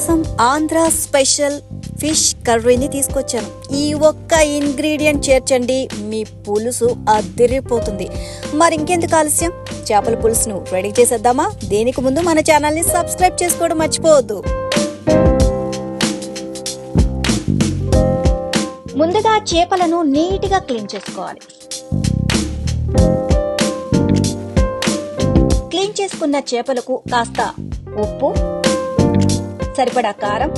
మీకోసం Andhra special fish కర్రీని తీసుకొచ్చాను. ఈ ఒక్క ఇంగ్రీడియంట్ చేర్చండి, మీ పులుసు అదిరిపోతుంది. మరి ఇంకెందుకు ఆలస్యం, చేపల పులుసును రెడీ చేసేద్దామా? దీనికి ముందు మన ఛానల్ని సబ్స్క్రైబ్ చేసుకోవడం మర్చిపోవద్దు. ముందుగా చేపలను నీట్గా క్లీన్ చేసుకోవాలి. క్లీన్ చేసుకున్న చేపలకు కాస్త ఉప్పు, సరిపడా కారం,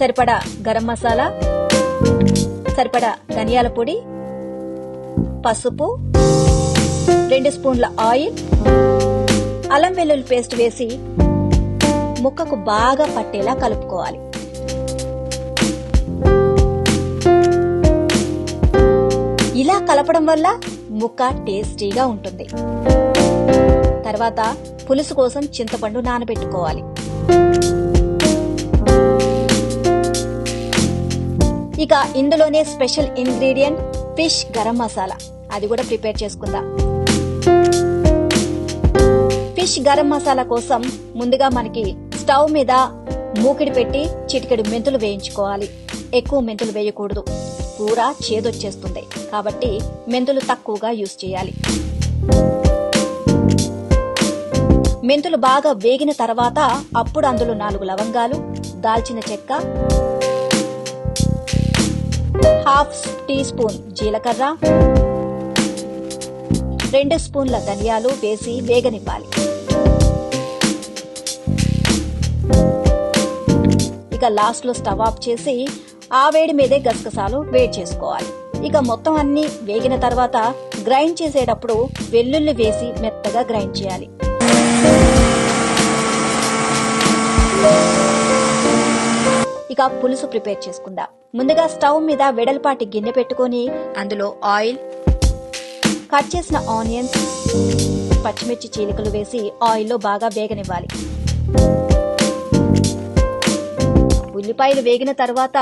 సరిపడా గరం మసాలా, సరిపడా ధనియాల పొడి, పసుపు, 2 స్పూన్ల ఆయిల్, అల్లం వెల్లుల్లి పేస్ట్ వేసి ముక్కకు బాగా పట్టేలా కలుపుకోవాలి. ఇలా కలపడం వల్ల ముక్క టేస్టీగా ఉంటుంది. తర్వాత పులుసు కోసం చింతపండు నానబెట్టుకోవాలి. ఇక ఇందులోనే special ingredient fish garam masala, అది కూడా ప్రిపేర్ చేసుకుందాం. ఫిష్ గరం మసాలా కోసం ముందుగా మనకి స్టవ్ మీద మూకిడి పెట్టి చిటికెడు మెంతులు వేయించుకోవాలి. ఎక్కువ మెంతులు వేయకూడదు, కూర చేదొచ్చేస్తుంది. కాబట్టి మెంతులు తక్కువగా యూజ్ చేయాలి. మెంతులు బాగా వేగిన తర్వాత అప్పుడు అందులో 4 లవంగాలు, దాల్చిన చెక్క, ½ టీ స్పూన్ జీలకర్ర, 2 స్పూన్ల ధనియాలు వేసి వేగనివ్వాలి. ఇక లాస్ట్ లో స్టవ్ ఆఫ్ చేసి ఆ వేడి మీదే గసగసాలు వేడి చేసుకోవాలి. ఇక మొత్తం అన్ని వేగిన తర్వాత గ్రైండ్ చేసేటప్పుడు వెల్లుల్లి వేసి మెత్తగా గ్రైండ్ చేయాలి. ఇక పులుసు ప్రిపేర్ చేసుకుందాం. ముందుగా స్టవ్ మీద వెడల్పాటి గిన్నె పెట్టుకొని అందులో ఆయిల్, కట్ చేసిన ఆనియన్స్, పచ్చిమిర్చి చీలికలు వేసి ఆయిల్లో బాగా వేగనివ్వాలి. ఉల్లిపాయలు వేగిన తర్వాత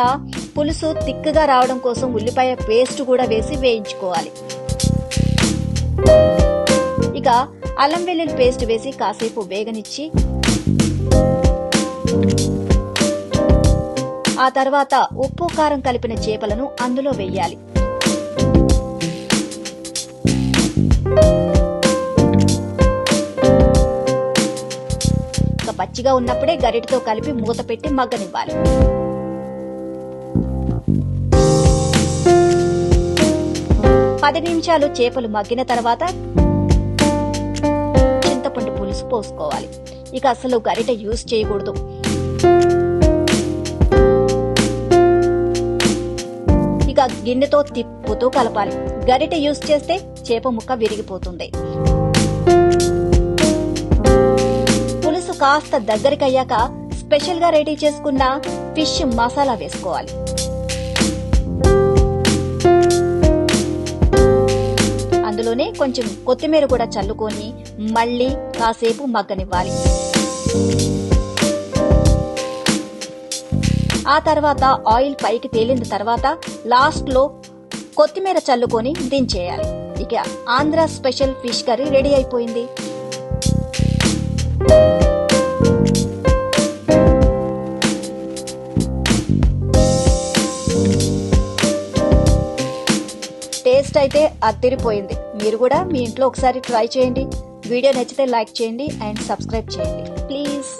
పులుసు తిక్కుగా రావడం కోసం ఉల్లిపాయ పేస్ట్ కూడా వేసి వేయించుకోవాలి. ఇక అల్లం వెల్లుల్లి పేస్ట్ వేసి కాసేపు వేగనిచ్చి ఆ తర్వాత ఉప్పు కారం కలిపిన చేపలను అందులో వేయాలి. ఇక పచ్చిగా ఉన్నప్పుడే గరిటెతో కలిపి మూత పెట్టి మగ్గనివ్వాలి. పది నిమిషాలు చేపలు మగ్గిన తర్వాత చింతపండు పులుసు పోసుకోవాలి. ఇక అసలు గరిటె యూజ్ చేయకూడదు. ఇక గిన్నెతో తిప్పుతూ కలపాలి. గరిటె యూజ్ చేస్తే చేప ముక్క విరిగిపోతుంది. పులుసు కాస్త దగ్గరికయ్యాక స్పెషల్ గా రెడీ చేసుకున్న ఫిష్ మసాలా వేసుకోవాలి. అందులోనే కొంచెం కొత్తిమీర కూడా చల్లుకొని మళ్లీ కాసేపు మగ్గనివ్వాలి. ఆ తర్వాత ఆయిల్ పైకి తేలిన తర్వాత లాస్ట్ లో కొత్తిమీర చల్లుకొని దించేయాలి. ఇక Andhra special fish curry ready అయిపోయింది. టేస్ట్ అయితే అదిరిపోయింది. మీరు కూడా మీ ఇంట్లో ఒకసారి ట్రై చేయండి. వీడియో నచ్చితే లైక్ చేయండి అండ్ సబ్స్క్రైబ్ చేయండి ప్లీజ్.